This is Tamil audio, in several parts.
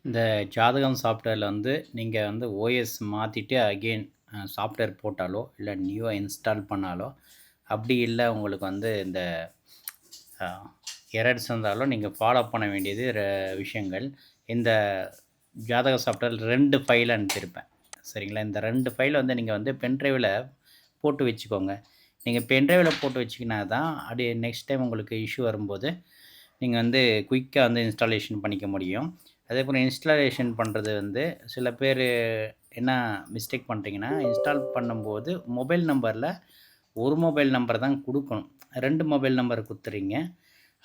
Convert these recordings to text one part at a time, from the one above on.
இந்த ஜாதகம் சாஃப்ட்வேரில் வந்து நீங்கள் வந்து ஓஎஸ் மாற்றிட்டு அகெயின் சாஃப்ட்வேர் போட்டாலோ இல்லை நியூவாக இன்ஸ்டால் பண்ணாலோ அப்படி இல்லை உங்களுக்கு வந்து இந்த எரர்ஸ் இருந்தாலும் நீங்கள் ஃபாலோ பண்ண வேண்டியது விஷயங்கள். இந்த ஜாதக சாஃப்ட்வேர் 2 ஃபைல் அனுப்பியிருப்பேன். சரிங்களா? இந்த 2 ஃபைலை வந்து நீங்கள் வந்து பென்ட்ரைவில் போட்டு வச்சுக்கோங்க. நீங்கள் பென்ட்ரைவில் போட்டு வச்சிங்கன்னா தான் அப்படியே நெக்ஸ்ட் டைம் உங்களுக்கு இஷ்யூ வரும்போது நீங்கள் வந்து குயிக்காக வந்து இன்ஸ்டாலேஷன் பண்ணிக்க முடியும். அதேபோல் இன்ஸ்டாலேஷன் பண்ணுறது வந்து சில பேர் என்ன மிஸ்டேக் பண்ணுறீங்கன்னா, இன்ஸ்டால் பண்ணும்போது மொபைல் நம்பரில் ஒரு மொபைல் நம்பர் தான் கொடுக்கணும். 2 மொபைல் நம்பர் குடுத்துறீங்க.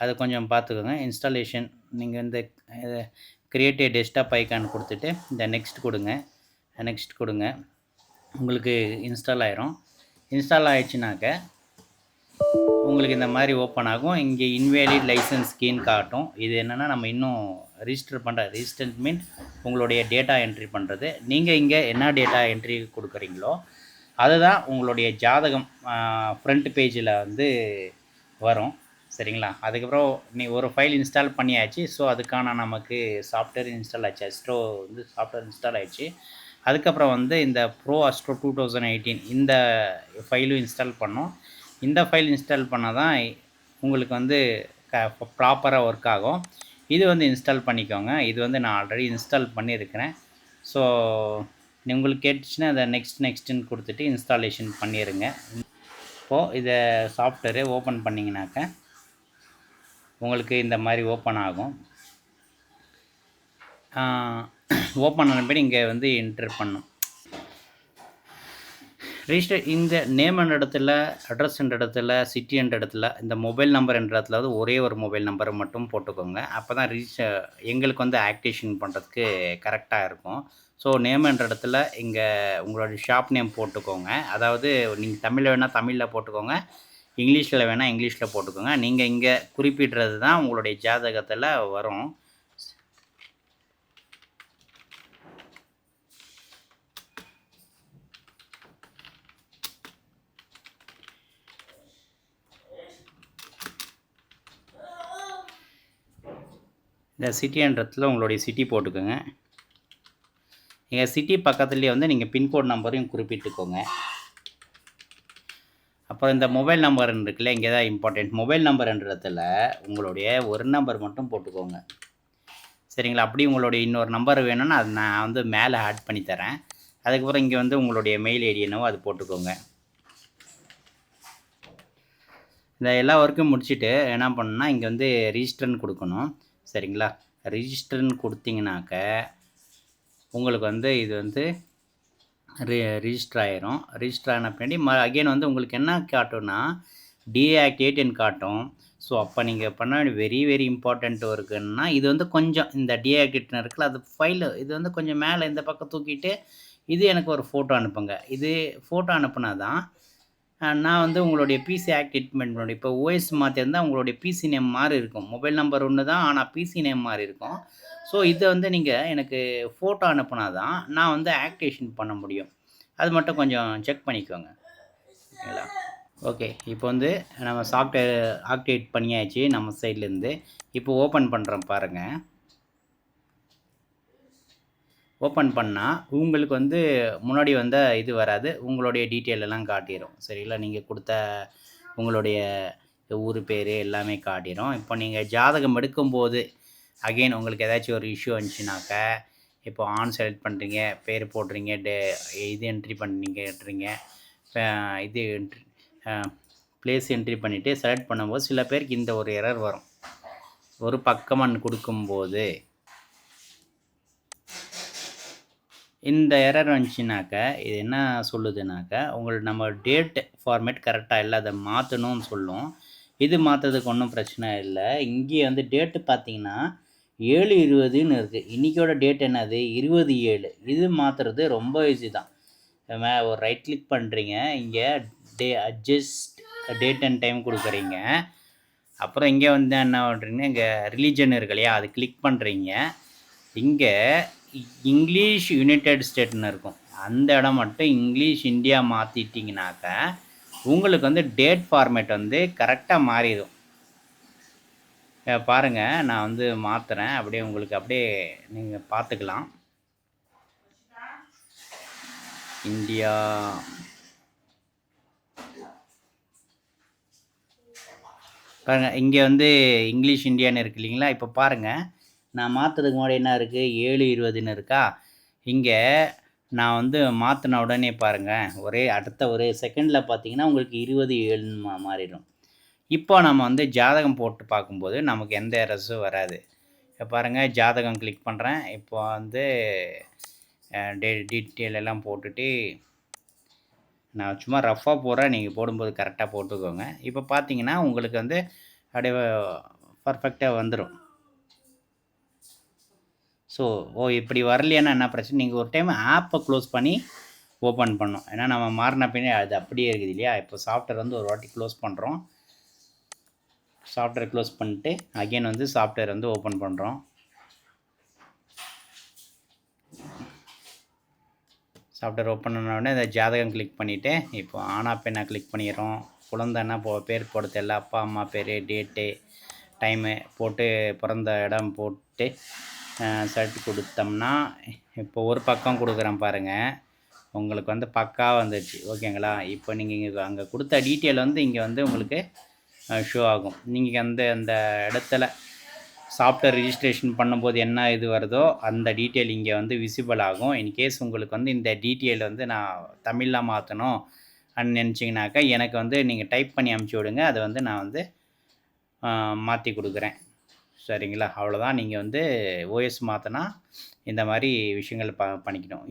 அதை கொஞ்சம் பார்த்துக்கோங்க. இன்ஸ்டாலேஷன் நீங்கள் இந்த கிரியேட் எ டெஸ்க்டாப் ஐகான் கொடுத்துட்டு இந்த நெக்ஸ்ட் கொடுங்க. நெக்ஸ்ட் கொடுங்க. உங்களுக்கு இன்ஸ்டால் ஆயிரும். இன்ஸ்டால் ஆயிடுச்சுனாக்க உங்களுக்கு இந்த மாதிரி ஓப்பன் ஆகும். இங்கே இன்வேலிட் லைசன்ஸ் கீன்னு காட்டும். இது என்னென்னா நம்ம இன்னும் ரிஜிஸ்டர் மீன் உங்களுடைய டேட்டா என்ட்ரி பண்ணுறது. நீங்கள் இங்கே என்ன டேட்டா என்ட்ரி கொடுக்குறீங்களோ அதுதான் உங்களுடைய ஜாதகம் ஃப்ரண்ட் பேஜில் வந்து வரும். சரிங்களா? அதுக்கப்புறம் நீ ஒரு ஃபைல் இன்ஸ்டால் பண்ணியாச்சு. ஸோ அதுக்கான நமக்கு சாஃப்ட்வேர் இன்ஸ்டால் ஆச்சு. அஸ்ட்ரோ வந்து சாஃப்ட்வேர் இன்ஸ்டால் ஆயிடுச்சு. அதுக்கப்புறம் வந்து இந்த ப்ரோ அஸ்ட்ரோ 2018 இந்த ஃபைலும் இன்ஸ்டால் பண்ணோம். இந்த ஃபைல் இன்ஸ்டால் பண்ணால் தான் உங்களுக்கு வந்து ப்ராப்பராக ஒர்க் ஆகும். இது வந்து இன்ஸ்டால் பண்ணிக்கோங்க. இது வந்து நான் ஆல்ரெடி இன்ஸ்டால் பண்ணியிருக்கிறேன். ஸோ உங்களுக்கு கேட்டுச்சுன்னா அதை நெக்ஸ்ட்டுன்னு கொடுத்துட்டு இன்ஸ்டாலேஷன் பண்ணிடுங்க. இப்போது இதை சாஃப்ட்வேரை ஓப்பன் பண்ணிங்கனாக்க உங்களுக்கு இந்த மாதிரி ஓப்பன் ஆகும். ஓப்பன் ஆனபடி இங்கே வந்து என்ட்ரு பண்ணும். ரிஜிஸ்டர் இந்த நேம் என்ற இடத்துல, அட்ரஸ் என்ற இடத்துல, சிட்டி என்ற இடத்துல, இந்த மொபைல் நம்பர் என்ற இடத்துல வந்து ஒரே ஒரு மொபைல் நம்பரை மட்டும் போட்டுக்கோங்க. அப்போ தான் எங்களுக்கு வந்து ஆக்டிவேஷன் பண்ணுறதுக்கு கரெக்டாக இருக்கும். ஸோ நேம் என்ற இடத்துல இங்கே உங்களோட ஷாப் நேம் போட்டுக்கோங்க. அதாவது நீங்கள் தமிழில் வேணால் தமிழில் போட்டுக்கோங்க, இங்கிலீஷில் வேணால் இங்கிலீஷில் போட்டுக்கோங்க. நீங்கள் இங்கே குறிப்பிடுறது தான் உங்களுடைய ஜாதகத்தில் வரும். இந்த சிட்டின்றதுல உங்களுடைய சிட்டி போட்டுக்கோங்க. எங்கள் சிட்டி பக்கத்துலேயே வந்து நீங்கள் பின்கோட் நம்பரையும் குறிப்பிட்டுக்கோங்க. அப்புறம் இந்த மொபைல் நம்பர் இருக்குல்ல, இங்கே தான் இம்பார்ட்டண்ட். மொபைல் நம்பர்ன்றதில் உங்களுடைய ஒரு நம்பர் மட்டும் போட்டுக்கோங்க. சரிங்களா? அப்படி உங்களுடைய இன்னொரு நம்பர் வேணும்னா அது நான் வந்து மேலே ஆட் பண்ணி தரேன். அதுக்கப்புறம் இங்கே வந்து உங்களுடைய மெயில் ஐடி என்னவோ அது போட்டுக்கோங்க. இந்த எல்லா ஒர்க்கும் முடிச்சுட்டு என்ன பண்ணணும்னா இங்கே வந்து ரிஜிஸ்டர்னு கொடுக்கணும். சரிங்களா? ரிஜிஸ்டர்னு கொடுத்தீங்கனாக்க உங்களுக்கு வந்து இது வந்து ரிஜிஸ்டர் ஆயிரும். ரிஜிஸ்டர் ஆன பின்னாடி அகெயின் வந்து உங்களுக்கு என்ன காட்டும்னா டீஆக்டிவேட்னு காட்டும். ஸோ அப்போ நீங்கள் பண்ண வேண்டிய வெரி வெரி இம்பார்ட்டண்ட் ஒர்க்குன்னா இது வந்து கொஞ்சம் இந்த டீஆக்டிவேட்னு இருக்குல்ல அது ஃபைலு இது வந்து கொஞ்சம் மேலே இந்த பக்கம் தூக்கிட்டு இது எனக்கு ஒரு ஃபோட்டோ அனுப்புங்க. இது ஃபோட்டோ அனுப்புனா தான் நான் வந்து உங்களுடைய பிசி ஆக்டிவேட் பண்ணணும். இப்போ ஓஎஸ் மாற்றிருந்தால் உங்களுடைய பிசி நேம் மாறி இருக்கும். மொபைல் நம்பர் ஒன்று தான், ஆனால் பிசி நேம் மாறி இருக்கும். ஸோ இதை வந்து நீங்கள் எனக்கு ஃபோட்டோ அனுப்புனா தான் நான் வந்து ஆக்டிவேஷன் பண்ண முடியும். அது மட்டும் கொஞ்சம் செக் பண்ணிக்கோங்க. ஓகேங்களா? ஓகே. இப்போ வந்து நம்ம சாஃப்ட்வேர் ஆக்டிவேட் பண்ணியாச்சு நம்ம சைட்லேருந்து. இப்போ ஓப்பன் பண்ணுறோம் பாருங்கள். ஓப்பன் பண்ணால் உங்களுக்கு வந்து முன்னாடி வந்த இது வராது. உங்களுடைய டீட்டெயில் எல்லாம் காட்டிடும். சரிங்களா? நீங்கள் கொடுத்த உங்களுடைய ஊர் பேர் எல்லாமே காட்டிடும். இப்போ நீங்கள் ஜாதகம் எடுக்கும்போது அகெயின் உங்களுக்கு ஏதாச்சும் ஒரு இஷ்யூ வந்துச்சுனாக்க இப்போ ஆன் செலக்ட் பண்ணுறீங்க, பேர் போடுறீங்க, இது என்ட்ரி பண்ணுறீங்க, இது என்ட்ரி ப்ளேஸ் என்ட்ரி பண்ணிவிட்டு செலக்ட் பண்ணும்போது சில பேருக்கு இந்த ஒரு எரர் வரும். ஒரு பக்கமாக கொடுக்கும்போது இந்த எரர் வந்துச்சுனாக்க இது என்ன சொல்லுதுனாக்க நம்ம டேட் ஃபார்மேட் கரெக்டாக இல்லை, அதை மாற்றணும்னு சொல்லும். இது மாற்றுறதுக்கு ஒன்றும் பிரச்சனை இல்லை. இங்கே வந்து டேட்டு பார்த்தீங்கன்னா 7/20ன்னு இருக்குது. இன்றைக்கோட டேட் என்னது 20/7. இது மாற்றுறது ரொம்ப ஈஸி தான். ஒரு ரைட் கிளிக் பண்ணுறீங்க, இங்கே அட்ஜஸ்ட் டேட் அண்ட் டைம் கொடுக்குறீங்க. அப்புறம் இங்கே வந்து என்ன பண்ணுறீங்க, இங்கே ரிலீஜன் இருக்கு இல்லையா, அது கிளிக் பண்ணுறீங்க. இங்கே இங்கிலீஷ் யுனைடெட் ஸ்டேட்னு இருக்கும். அந்த இடம் மட்டும் இங்கிலீஷ் இந்தியா மாற்றிட்டிங்கனாக்க உங்களுக்கு வந்து டேட் ஃபார்மேட் வந்து கரெக்டாக மாறிடும். பாருங்கள், நான் வந்து மாற்றுறேன். அப்படியே உங்களுக்கு அப்படியே நீங்கள் பார்த்துக்கலாம். இந்தியா பாருங்கள், இங்கே வந்து இங்கிலீஷ் இந்தியான்னு இருக்கு இல்லைங்களா? இப்போ பாருங்கள், நான் மாற்றுறதுக்கு முன்னாடி என்ன இருக்குது, 7:20ன்னு இருக்கா? இங்கே நான் வந்து மாற்றின உடனே பாருங்கள், அடுத்த ஒரு செகண்டில் பார்த்தீங்கன்னா உங்களுக்கு 20:07ன்னு மாறிடும். இப்போ நம்ம வந்து ஜாதகம் போட்டு பார்க்கும்போது நமக்கு எந்த எரர்ஸும் வராது. இப்போ பாருங்கள், ஜாதகம் கிளிக் பண்ணுறேன். இப்போ வந்து டீட்டெயில் எல்லாம் போட்டுட்டு நான் சும்மா ரஃப்பாக போடுறேன். நீங்கள் போடும்போது கரெக்டாக போட்டுக்கோங்க. இப்போ பார்த்தீங்கன்னா உங்களுக்கு வந்து அப்படியே பர்ஃபெக்டாக வந்துடும். ஸோ இப்படி வரலையானா என்ன பிரச்சனை, நீங்கள் ஒரு டைம் ஆப்பை க்ளோஸ் பண்ணி ஓப்பன் பண்ணணும். ஏன்னா நம்ம மாறின பின்னே அது அப்படியே இருக்குது இல்லையா? இப்போ சாஃப்ட்வேர் வந்து ஒரு வாட்டி க்ளோஸ் பண்ணுறோம். சாஃப்ட்வேர் க்ளோஸ் பண்ணிட்டு அகைன் வந்து சாஃப்ட்வேர் வந்து ஓப்பன் பண்ணுறோம். சாஃப்ட்வேர் ஓப்பன் பண்ண உடனே இந்த ஜாதகம் கிளிக் பண்ணிவிட்டு இப்போ ஆனா பெண்ணா கிளிக் பண்ணிடுறோம். குழந்தைன்னா பேர் போட தெரியல, அப்பா அம்மா பேர், டேட்டு, டைமு போட்டு பிறந்த இடம் போட்டு சர்ச் கொடுத்தோம்னா இப்போ ஒரு பக்கம் கொடுக்குறேன் பாருங்கள், உங்களுக்கு வந்து பக்காவாக வந்துடுச்சு. ஓகேங்களா? இப்போ நீங்கள் இங்கே அங்கே கொடுத்த டீட்டெயில் வந்து இங்கே வந்து உங்களுக்கு ஷோ ஆகும். நீங்கள் அந்த இடத்துல சாஃப்ட்வேர் ரிஜிஸ்ட்ரேஷன் பண்ணும்போது என்ன இது வருதோ அந்த டீட்டெயில் இங்கே வந்து விசிபிள் ஆகும். இன்கேஸ் உங்களுக்கு வந்து இந்த டீட்டெயில் வந்து நான் தமிழில் மாற்றணும் அப்படின்னு நினச்சிங்கனாக்கா எனக்கு வந்து நீங்கள் டைப் பண்ணி அனுப்பிச்சி விடுங்க. அதை வந்து நான் வந்து மாற்றி கொடுக்குறேன். சரிங்களா? அவ்வளோதான். நீங்கள் வந்து ஓஎஸ் மாற்றினா இந்த மாதிரி விஷயங்கள் பண்ணிக்கணும்.